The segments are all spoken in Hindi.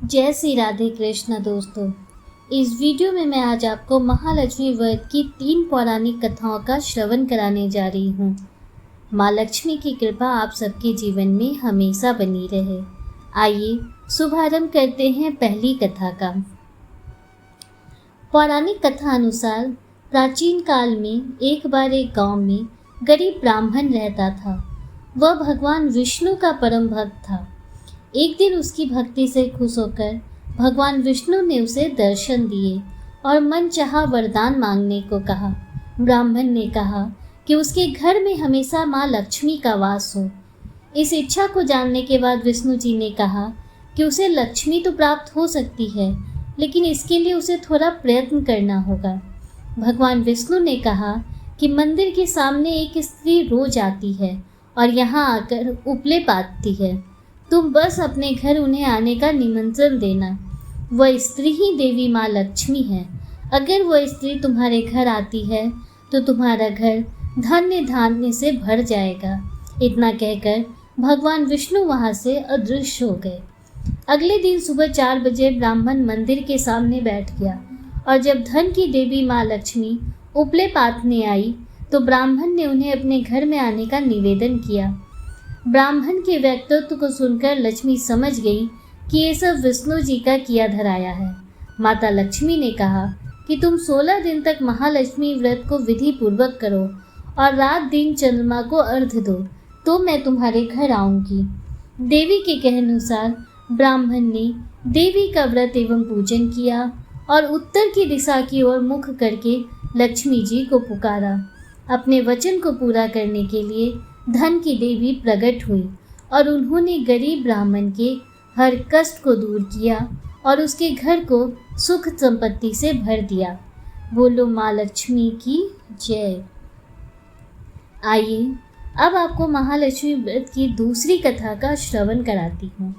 जय श्री राधे कृष्ण दोस्तों। इस वीडियो में मैं आज आपको महालक्ष्मी व्रत की 3 पौराणिक कथाओं का श्रवण कराने जा रही हूँ। माँ लक्ष्मी की कृपा आप सबके जीवन में हमेशा बनी रहे। आइए शुभारंभ करते हैं पहली कथा का। पौराणिक कथा अनुसार प्राचीन काल में एक बार एक गांव में गरीब ब्राह्मण रहता था। वह भगवान विष्णु का परम भक्त था। एक दिन उसकी भक्ति से खुश होकर भगवान विष्णु ने उसे दर्शन दिए और मन चाहा वरदान मांगने को कहा। ब्राह्मण ने कहा कि उसके घर में हमेशा माँ लक्ष्मी का वास हो। इस इच्छा को जानने के बाद विष्णु जी ने कहा कि उसे लक्ष्मी तो प्राप्त हो सकती है, लेकिन इसके लिए उसे थोड़ा प्रयत्न करना होगा। भगवान विष्णु ने कहा कि मंदिर के सामने एक स्त्री रोज आती है और यहाँ आकर उपले पातती है। तुम बस अपने घर उन्हें आने का निमंत्रण देना। वह स्त्री ही देवी माँ लक्ष्मी है। अगर वह स्त्री तुम्हारे घर आती है तो तुम्हारा घर धन्य धान्य से भर जाएगा। इतना कहकर भगवान विष्णु वहाँ से अदृश्य हो गए। अगले दिन सुबह 4 बजे ब्राह्मण मंदिर के सामने बैठ गया और जब धन की देवी माँ लक्ष्मी उपले पातने आई तो ब्राह्मण ने उन्हें अपने घर में आने का निवेदन किया। ब्राह्मण के व्यक्तित्व को सुनकर लक्ष्मी समझ गई कि ये सब विष्णु जी का किया धराया है। माता लक्ष्मी ने कहा कि तुम 16 दिन तक महालक्ष्मी व्रत को विधि पूर्वक करो और रात दिन चंद्रमा को अर्घ्य दो, तो मैं तुम्हारे घर आऊंगी। देवी के कहनुसार ब्राह्मण ने देवी का व्रत एवं पूजन किया और उत्तर की दिशा की ओर मुख करके लक्ष्मी जी को पुकारा। अपने वचन को पूरा करने के लिए धन की देवी प्रकट हुई और उन्होंने गरीब ब्राह्मण के हर कष्ट को दूर किया और उसके घर को सुख संपत्ति से भर दिया। बोलो माँ लक्ष्मी की जय। आइए अब आपको महालक्ष्मी व्रत की दूसरी कथा का श्रवण कराती हूँ।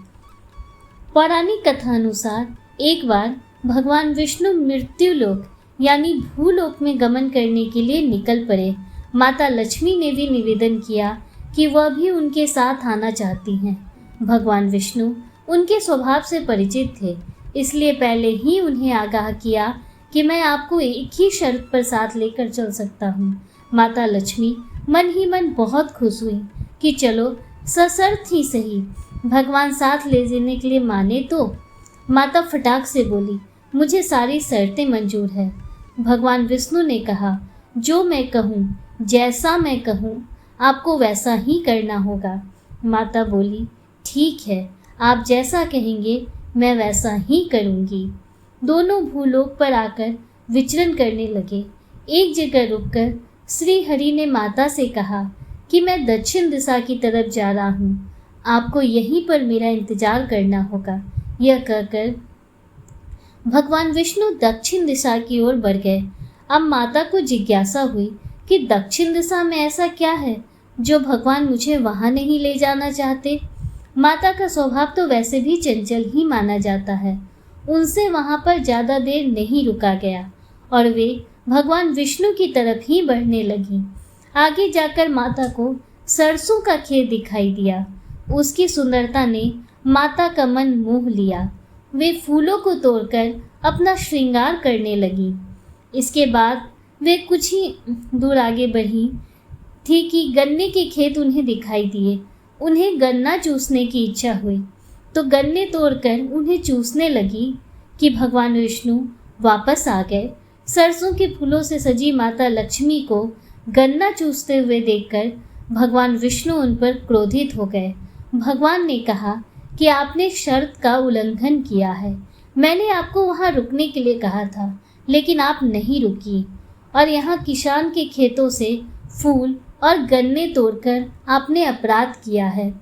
पौराणिक कथा अनुसार एक बार भगवान विष्णु मृत्युलोक यानी भूलोक में गमन करने के लिए निकल पड़े। माता लक्ष्मी ने भी निवेदन किया कि वह भी उनके साथ आना चाहती हैं। भगवान विष्णु उनके स्वभाव से परिचित थे, इसलिए पहले ही उन्हें आगाह किया कि मैं आपको एक ही शर्त पर साथ लेकर चल सकता हूँ। माता लक्ष्मी मन ही मन बहुत खुश हुई कि चलो सशर्त ही सही, भगवान साथ ले जाने के लिए माने तो। माता फटाक से बोली, मुझे सारी शर्तें मंजूर है। भगवान विष्णु ने कहा, जो मैं कहूँ, जैसा मैं कहूँ, आपको वैसा ही करना होगा। माता बोली, ठीक है, आप जैसा कहेंगे मैं वैसा ही करूँगी। दोनों भूलोक पर आकर विचरण करने लगे। एक जगह रुककर श्री हरि ने माता से कहा कि मैं दक्षिण दिशा की तरफ जा रहा हूँ, आपको यहीं पर मेरा इंतजार करना होगा। यह कहकर भगवान विष्णु दक्षिण दिशा की ओर बढ़ गए। अब माता को जिज्ञासा हुई कि दक्षिण दिशा में ऐसा क्या है जो भगवान मुझे वहां नहीं ले जाना चाहते। माता का स्वभाव तो वैसे भी चंचल ही माना जाता है। उनसे वहां पर ज़्यादा देर नहीं रुका गया और वे भगवान विष्णु की तरफ ही बढ़ने लगी। आगे जाकर माता को सरसों का खेत दिखाई दिया। उसकी सुंदरता ने माता का मन मोह लिया। वे फूलों को तोड़कर अपना श्रृंगार करने लगी। इसके बाद वे कुछ ही दूर आगे बढ़ी थी कि गन्ने के खेत उन्हें दिखाई दिए। उन्हें गन्ना चूसने की इच्छा हुई तो गन्ने तोड़कर उन्हें चूसने लगी कि भगवान विष्णु वापस आ गए। सरसों के फूलों से सजी माता लक्ष्मी को गन्ना चूसते हुए देखकर भगवान विष्णु उन पर क्रोधित हो गए। भगवान ने कहा कि आपने शर्त का उल्लंघन किया है। मैंने आपको वहाँ रुकने के लिए कहा था, लेकिन आप नहीं रुकी और यहाँ किसान के खेतों से फूल और गन्ने तोड़कर आपने अपराध किया है।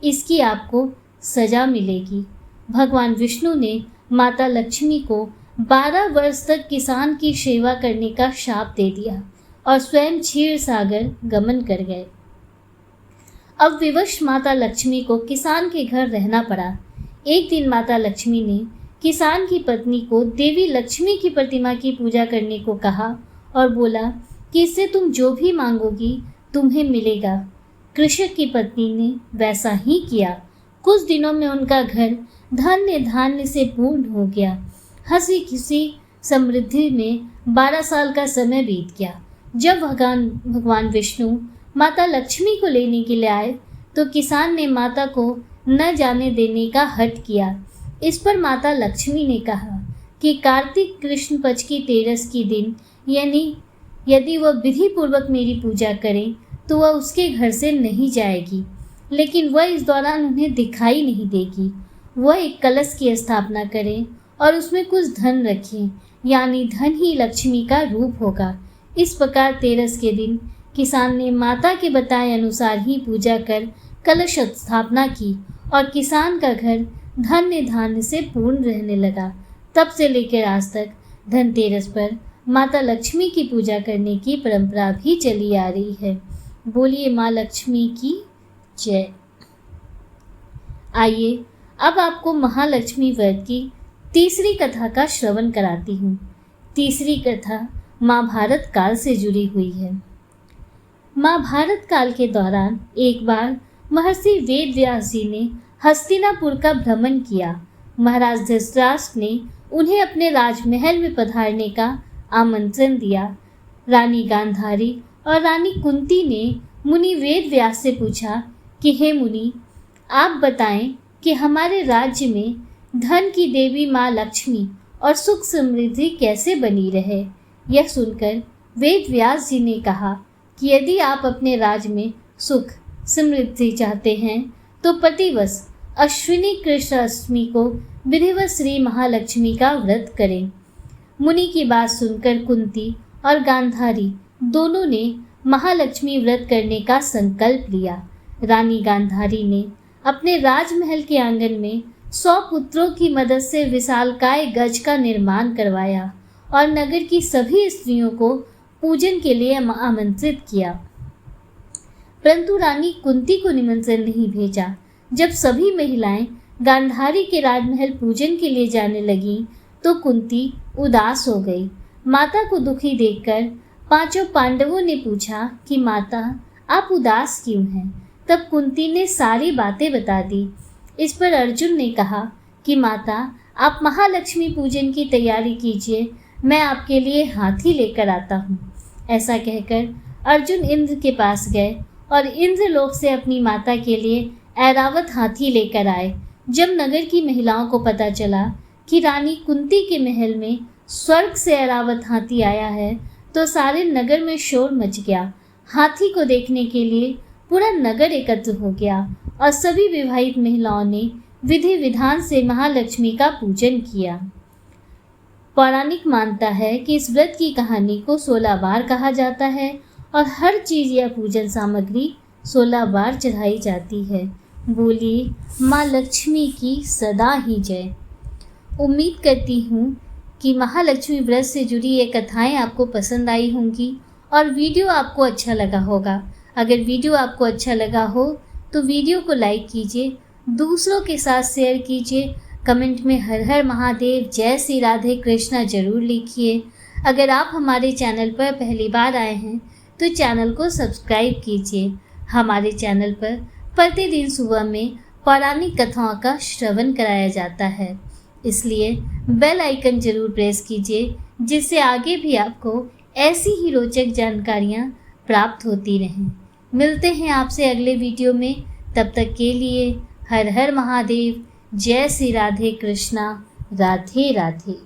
इसकी आपको सजा मिलेगी। भगवान विष्णु ने माता लक्ष्मी को 12 वर्ष तक किसान की सेवा करने का शाप दे दिया और स्वयं क्षीर सागर गमन कर गए। अब विवश माता लक्ष्मी को किसान के घर रहना पड़ा। एक दिन माता लक्ष्मी ने किसान की पत्नी को देवी लक्ष्मी की प्रतिमा की पूजा करने को कहा और बोला कि इससे तुम जो भी मांगोगी तुम्हें मिलेगा। कृषक की पत्नी ने वैसा ही किया। कुछ दिनों में उनका घर धन्य धान्य से पूर्ण हो गया। हंसी खुशी समृद्धि में 12 साल का समय बीत गया। जब भगवान विष्णु माता लक्ष्मी को लेने के लिए आए तो किसान ने माता को न जाने देने का हठ किया। इस पर माता लक्ष्मी ने कहा कि कार्तिक कृष्ण पक्ष की तेरस की दिन यानी यदि वह विधि पूर्वक मेरी पूजा करे तो वह उसके घर से नहीं जाएगी, लेकिन वह इस दौरान उन्हें दिखाई नहीं देगी। वह एक कलश की स्थापना करे और उसमें कुछ धन रखे, यानी धन ही लक्ष्मी का रूप होगा। इस प्रकार तेरस के दिन किसान ने माता के बताए अनुसार ही पूजा कर कलश स्थापना की और किसान का घर धन्य धान्य से पूर्ण रहने लगा। तब से लेकर आज तक धनतेरस पर माता लक्ष्मी की पूजा करने की परंपरा भी चली आ रही है। बोलिए माँ लक्ष्मी की जय। आइए अब आपको महालक्ष्मी व्रत की तीसरी कथा का श्रवण कराती हूँ। तीसरी कथा महाभारत काल से जुड़ी हुई है। महाभारत काल के दौरान एक बार महर्षि वेद व्यास जी ने हस्तिनापुर का भ्रमण किया। महाराज धृतराष्ट्र ने उन्हें अपने राजमहल में पधारने का आमंत्रण दिया। रानी गांधारी और रानी कुंती ने मुनि वेद व्यास से पूछा कि हे मुनि, आप बताएं कि हमारे राज्य में धन की देवी माँ लक्ष्मी और सुख समृद्धि कैसे बनी रहे। यह सुनकर वेद व्यास जी ने कहा कि यदि आप अपने राज्य में सुख समृद्धि चाहते हैं तो प्रतिवर्ष अश्विनी कृष्ण अष्टमी को विधिवत श्री महालक्ष्मी का व्रत करें। मुनि की बात सुनकर कुंती और गांधारी दोनों ने महालक्ष्मी व्रत करने का संकल्प लिया। रानी गांधारी ने अपने राजमहल के आंगन में 100 पुत्रों की मदद से विशालकाय गज का निर्माण करवाया और नगर की सभी स्त्रियों को पूजन के लिए आमंत्रित किया, परंतु रानी कुंती को निमंत्रण नहीं भेजा। जब सभी महिलाएं गांधारी के राजमहल पूजन के लिए जाने लगीं तो कुंती उदास हो गई। माता को दुखी देखकर पांचों पांडवों ने पूछा कि माता, आप उदास क्यों हैं? तब कुंती ने सारी बातें बता दी। इस पर अर्जुन ने कहा कि माता, आप महालक्ष्मी पूजन की तैयारी कीजिए, मैं आपके लिए हाथी लेकर आता हूँ। ऐसा कहकर अर्जुन इंद्र के पास गए और इंद्रलोक से अपनी माता के लिए ऐरावत हाथी लेकर आए। जब नगर की महिलाओं को पता चला कि रानी कुंती के महल में स्वर्ग से ऐरावत हाथी आया है तो सारे नगर में शोर मच गया। हाथी को देखने के लिए पूरा नगर एकत्र हो गया और सभी विवाहित महिलाओं ने विधि विधान से महालक्ष्मी का पूजन किया। पौराणिक मानता है कि इस व्रत की कहानी को 16 बार कहा जाता है और हर चीज़ या पूजन सामग्री 16 बार चढ़ाई जाती है। बोलिए माँ लक्ष्मी की सदा ही जय। उम्मीद करती हूँ कि महालक्ष्मी व्रत से जुड़ी ये कथाएं आपको पसंद आई होंगी और वीडियो आपको अच्छा लगा होगा। अगर वीडियो आपको अच्छा लगा हो तो वीडियो को लाइक कीजिए, दूसरों के साथ शेयर कीजिए, कमेंट में हर हर महादेव, जय श्री राधे कृष्णा जरूर लिखिए। अगर आप हमारे चैनल पर पहली बार आए हैं तो चैनल को सब्सक्राइब कीजिए। हमारे चैनल पर प्रतिदिन सुबह में पौराणिक कथाओं का श्रवण कराया जाता है, इसलिए बेल आइकन जरूर प्रेस कीजिए जिससे आगे भी आपको ऐसी ही रोचक जानकारियाँ प्राप्त होती रहें। मिलते हैं आपसे अगले वीडियो में, तब तक के लिए हर हर महादेव, जय श्री राधे कृष्णा, राधे राधे।